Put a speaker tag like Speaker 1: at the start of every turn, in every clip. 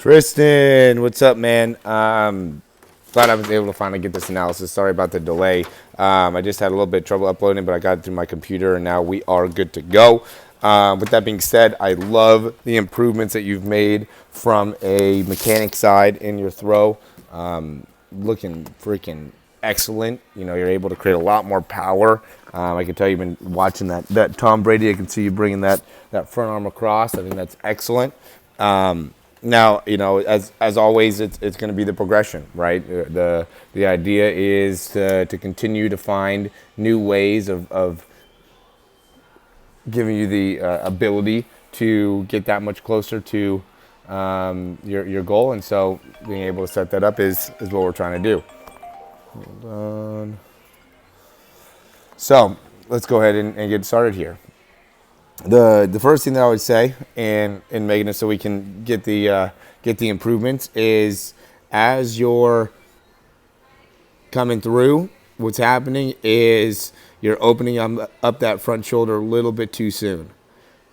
Speaker 1: Tristan, what's up, man? Glad I was able to finally get this analysis. Sorry about the delay. I just had a little bit of trouble uploading, but I got it through my computer, and now we are good to go. With that being said, I love the improvements that you've made from a mechanic side in your throw. Looking freaking excellent. You know, you're able to create a lot more power. I can tell you've been watching that Tom Brady. I can see you bringing that front arm across. I think that's excellent. Now, you know, as always, it's going to be the progression, right? The idea is to continue to find new ways of giving you the ability to get that much closer to your goal, and so being able to set that up is what we're trying to do. Hold on. So let's go ahead and get started here. The first thing that I would say in making it so we can get the improvements is as you're coming through, what's happening is you're opening up that front shoulder a little bit too soon,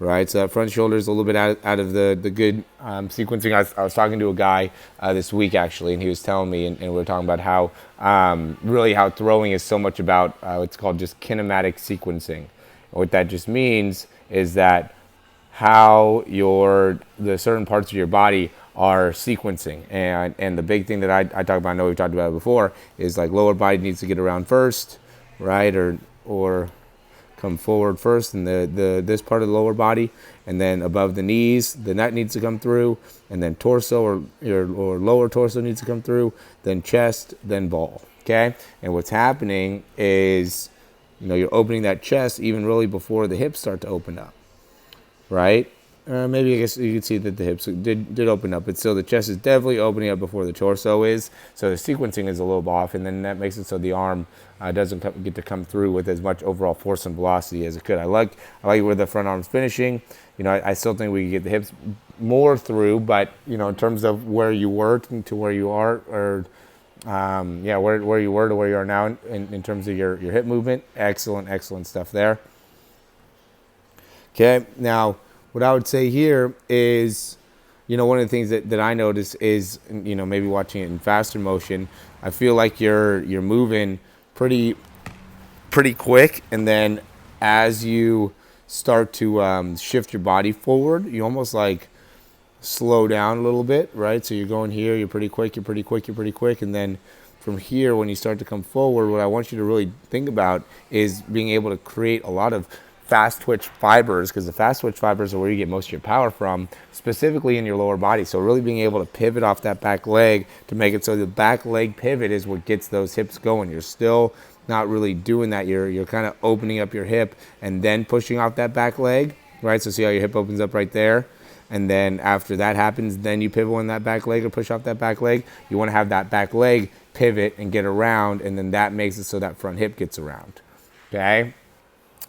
Speaker 1: right? So that front shoulder is a little bit out of the good sequencing. I was talking to a guy this week actually, and he was telling me, and we were talking about how really how throwing is so much about what's called just kinematic sequencing. What that just means is that how the certain parts of your body are sequencing, and the big thing that I talk about, I know we've talked about it before, is like lower body needs to get around first, right, or come forward first, and this part of the lower body, and then above the knees, the neck needs to come through, and then torso or lower torso needs to come through, then chest, then ball. Okay, and what's happening is, you know, you're opening that chest even really before the hips start to open up, right? Maybe I guess you can see that the hips did open up, but still the chest is definitely opening up before the torso is. So the sequencing is a little off, and then that makes it so the arm doesn't get to come through with as much overall force and velocity as it could. I like where the front arm's finishing. You know, I still think we can get the hips more through, but you know, in terms of where you were to where you are, or where you were to where you are now in terms of your hip movement, excellent stuff there. Okay, now what I would say here is, you know, one of the things that I notice is, you know, maybe watching it in faster motion, I feel like you're moving pretty quick, and then as you start to shift your body forward, you almost like slow down a little bit, right? So you're going here, you're pretty quick, and then from here, when you start to come forward, what I want you to really think about is being able to create a lot of fast twitch fibers, because the fast twitch fibers are where you get most of your power from, specifically in your lower body. So really being able to pivot off that back leg to make it so the back leg pivot is what gets those hips going. You're still not really doing that. You're kind of opening up your hip and then pushing off that back leg, right? So see how your hip opens up right there? And then after that happens, then you pivot on that back leg or push off that back leg. You want to have that back leg pivot and get around, and then that makes it so that front hip gets around, okay?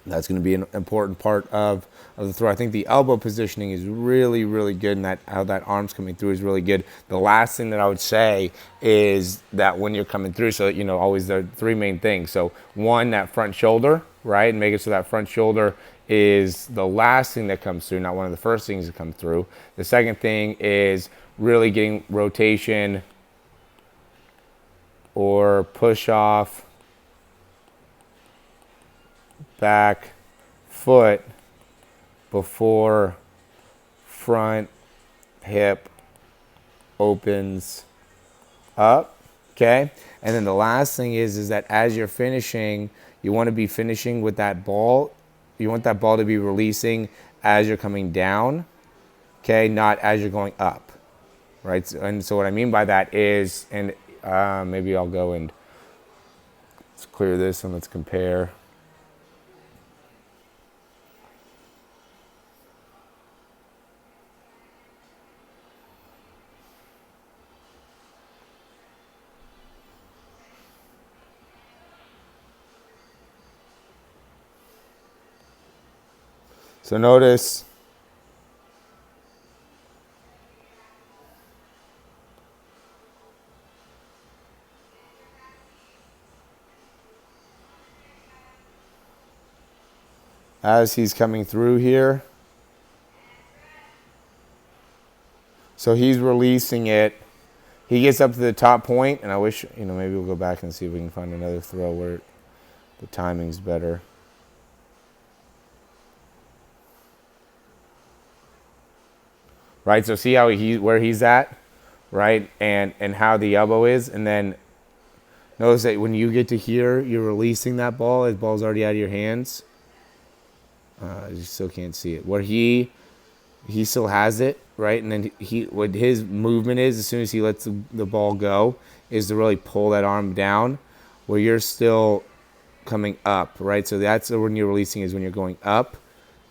Speaker 1: That's going to be an important part of the throw. I think the elbow positioning is really good, and that how that arm's coming through is really good. The last thing that I would say is that when you're coming through, so, you know, always the three main things. So one, that front shoulder, right? And make it so that front shoulder is the last thing that comes through, not one of the first things that come through. The second thing is really getting rotation or push off back foot before front hip opens up, okay? And then the last thing is that as you're finishing, you want to be finishing with that ball. You want that ball to be releasing as you're coming down, okay, not as you're going up, right? And so what I mean by that is, and maybe I'll go and let's clear this and let's compare. So notice as he's coming through here. So he's releasing it. He gets up to the top point, and I wish, maybe we'll go back and see if we can find another throw where the timing's better. Right, so see how where he's at, right, and how the elbow is, and then notice that when you get to here, you're releasing that ball. The ball's already out of your hands. You still can't see it. Where he still has it, right, and then what his movement is as soon as he lets the ball go is to really pull that arm down, where you're still coming up, right. So that's when you're releasing is when you're going up,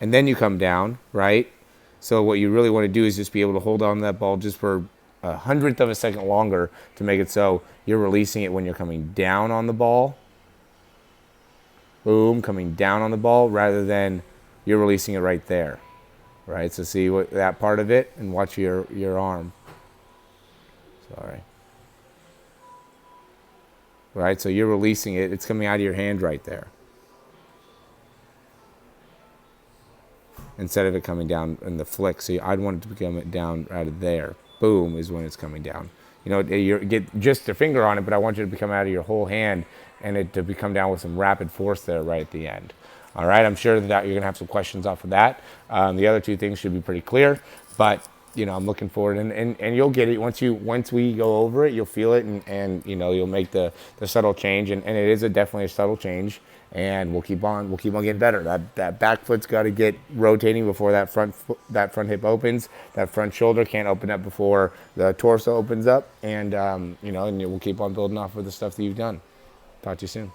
Speaker 1: and then you come down, right. So what you really want to do is just be able to hold on to that ball just for 1/100th of a second longer to make it so you're releasing it when you're coming down on the ball. Boom, coming down on the ball rather than you're releasing it right there. Right, so see that part of it and watch your arm. Sorry. Right, so you're releasing it. It's coming out of your hand right there. Instead of it coming down in the flick. So I'd want it to come down out of there. Boom is when it's coming down. You get just your finger on it, but I want you to come out of your whole hand and it to come down with some rapid force there right at the end. All right, I'm sure that you're going to have some questions off of that. The other two things should be pretty clear, but I'm looking forward, and you'll get it once we go over it. You'll feel it, and you'll make the subtle change, and it is definitely a subtle change. And we'll keep on getting better. That back foot's got to get rotating before that front hip opens. That front shoulder can't open up before the torso opens up. And and we'll keep on building off of the stuff that you've done. Talk to you soon.